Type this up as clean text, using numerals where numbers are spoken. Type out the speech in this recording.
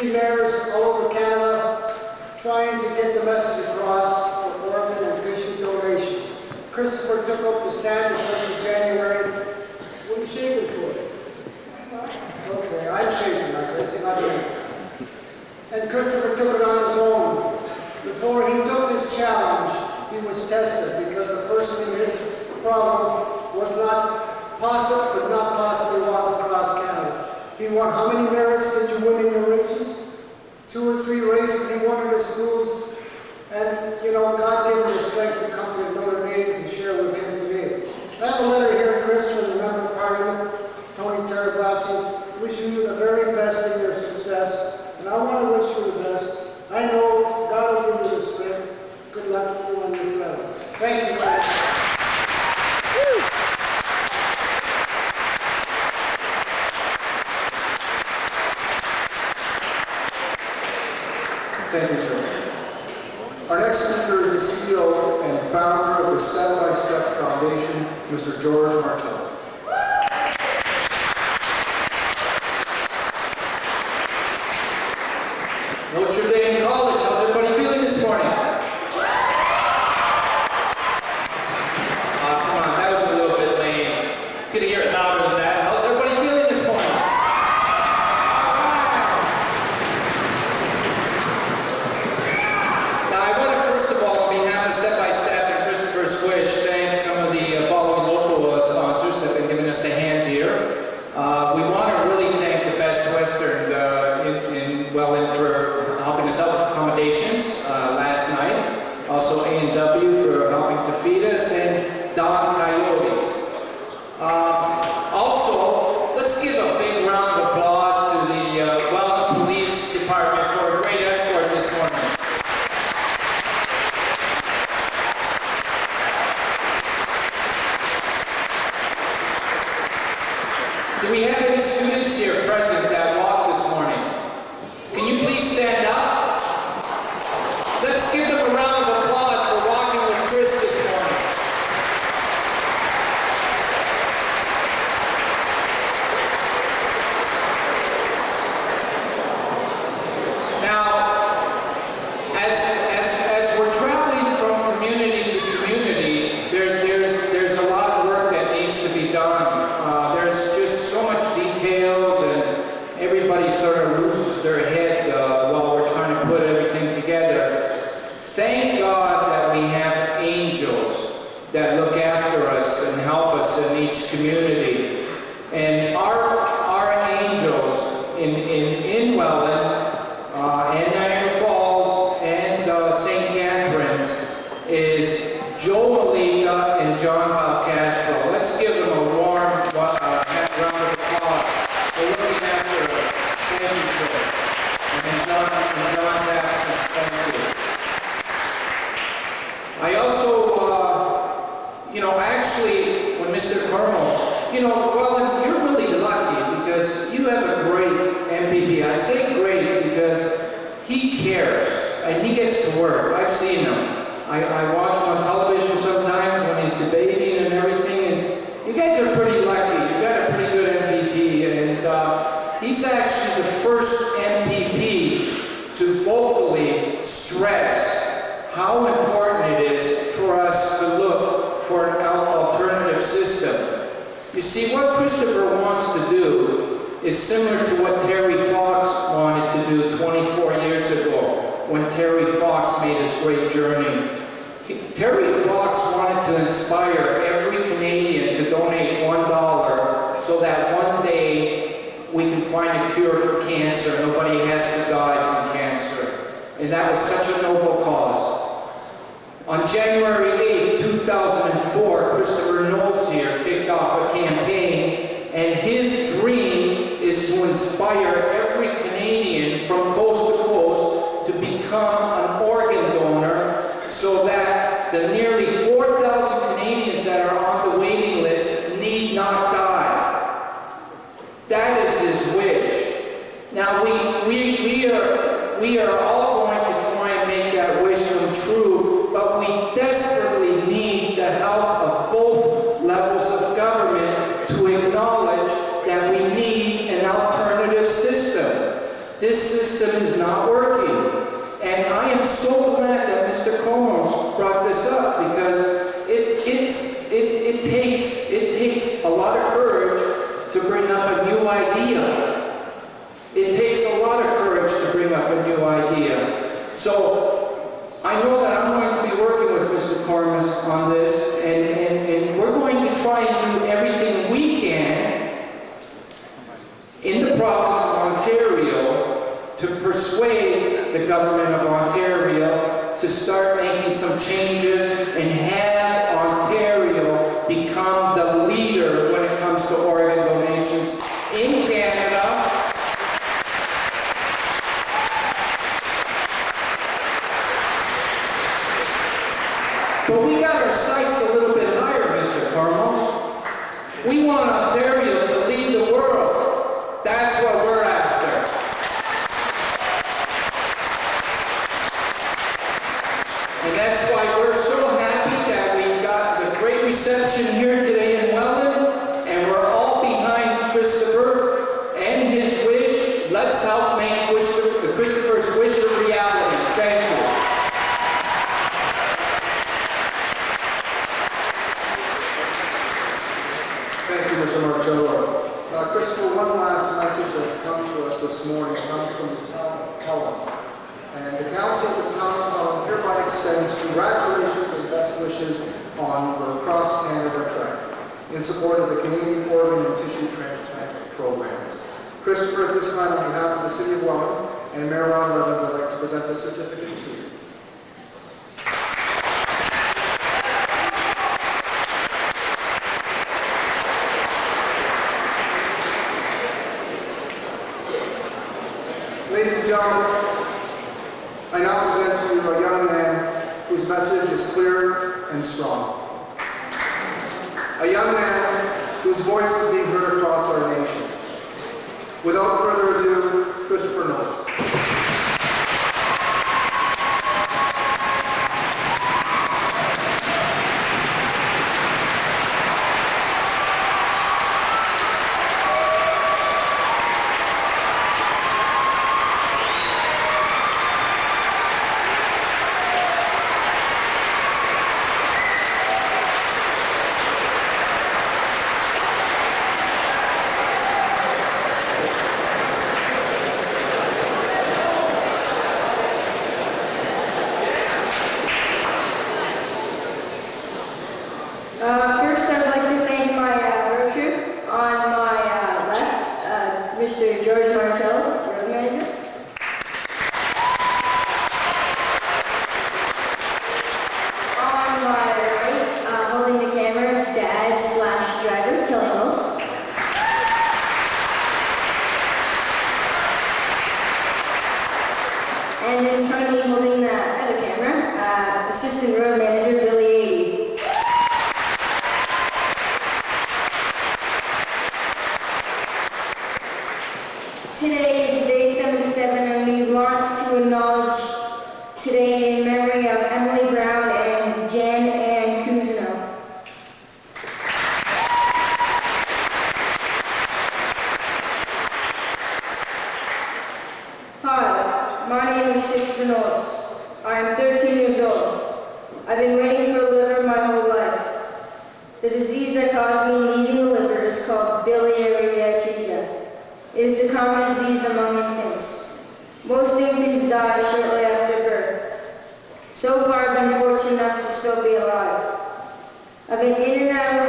city mayors all over Canada trying to get the message across for organ and tissue donation. Kristopher took up the stand the 1st of January. What are you shaking for? Okay, I'm shaking, I guess, not you. And Kristopher took it on his own. Before he took this challenge, he was tested because the person in his problem was not possible, could not possibly walk across Canada. He won, how many merits did you win in your races? 2 or 3 races he won at his schools. And, you know, God gave him the strength to come to Notre Dame to share with him today. I have a letter here, Chris, from the Member of Parliament, Tony Terabassi, wishing you the very best in your success. And I want to wish you the best. I know God will give you the strength. Good luck to you on your travels. Thank you, friends. Thank you, Joe. Our next speaker is the CEO and founder of the Step by Step Foundation, Mr. George Marcello. Notre Dame College, how's everybody feeling this morning? Come on, that was a little bit lame. Could hear it louder than that. How's everybody feeling this morning? Now, I want to first of all, on behalf of Step by Step and Kristopher's Wish, thank some of the following local sponsors that have been giving us a hand here. We want to really thank the Best Western in Welland for helping us out with accommodations last night. Also A&W for helping to feed us, and Don Coyotes. Also, let's give a big round of applause to the Welland Police Department for a great escort this morning. Do we have any students here present that walked this morning? Can you please stand up? Let's give them a round of applause for walking with Chris this morning. Now, as we're traveling from community to community, there's a lot of work that needs to be done. There's just so much details, and everybody sort of loses their head while we're trying to put everything together. Thank God that we have angels that look after us and help us in each community. And our angels in Welland and Niagara Falls and St. Catharines is Joe Malika and John Balcastro. Let's give them a warm round of applause for looking after us. Thank you, Joe. And John Jackson, thank you. I also, actually, when Mr. Carmels, Welland, you're really lucky because you have a great MPP. I say great because he cares and he gets to work. I've seen him. I watch him on television sometimes when he's debating and everything, and you guys are pretty lucky. You've got a pretty good MPP, and he's actually the first MPP to vocally stress how important it is for us to look for an alternative system. You see, what Kristopher wants to do is similar to what Terry Fox wanted to do 24 years ago when Terry Fox made his great journey. Terry Fox wanted to inspire every Canadian to donate $1 so that one day we can find a cure for cancer. Nobody has to die from cancer. And that was such a noble cause. On January 8, 2004, Kristopher Knowles here kicked off a campaign, and his dream is to inspire every Canadian from coast to coast to become an organ donor so that the nearly 4,000 Canadians that are on the waiting list need not die. That is his wish. Now we are all going to try and make that wish come true, but we desperately need the help of both levels of government to acknowledge that we need an alternative system. This system system is not working. And I am so glad that Mr. Knowles brought this up, because it takes a lot of courage to bring up a new idea. It takes a lot of courage to bring up a new idea. So I know that I'm going to be working with Mr. Knowles on this, and we're going to try and do everything we can in the province of Ontario to persuade the government of Ontario to start making some changes and have Ontario become the leader when it comes to organ donations in Canada. But we got our sights a little bit higher, Mr. Knowles. We want Ontario to lead the world. That's what we're after. And that's why we're so happy that we've got the great reception here today in Welland, and we're all behind Kristopher and his wish. Let's help make Kristopher's wish a reality. Thank you. Thank you, Mr. Marcello. Kristopher, one last message that's come to us this morning comes from the town of Welland. And the council of the town of Welland hereby extends congratulations and best wishes on your Cross Canada trek in support of the Canadian organ and tissue transplant programs. Kristopher, at this time, on behalf of the City of Welland and Mayor Ron Levins, I'd like to present this certificate to you. Ladies and gentlemen, I now present to you a young man whose message is clear and strong. A young man whose voice is being heard across our nation. Without further ado, Kristopher Knowles. First, I'd like to thank my road crew. On my left, Mr. Marcello, road manager. On my right, holding the camera, dad/driver, Kelly Knowles. And in front of me, holding the other camera, assistant road manager, Biliary Atresia. Today, 77, and we want to acknowledge today in memory of Emily Brown and Jan Ann Cousineau. Hi, my name is Kristopher Knowles. I am 13 years old. I've been waiting for a liver my whole life. The disease that caused me needing a liver is called Biliary Atresia. It is a common disease among infants. Most infants die shortly after birth. So far, I've been fortunate enough to still be alive. I've been in and out of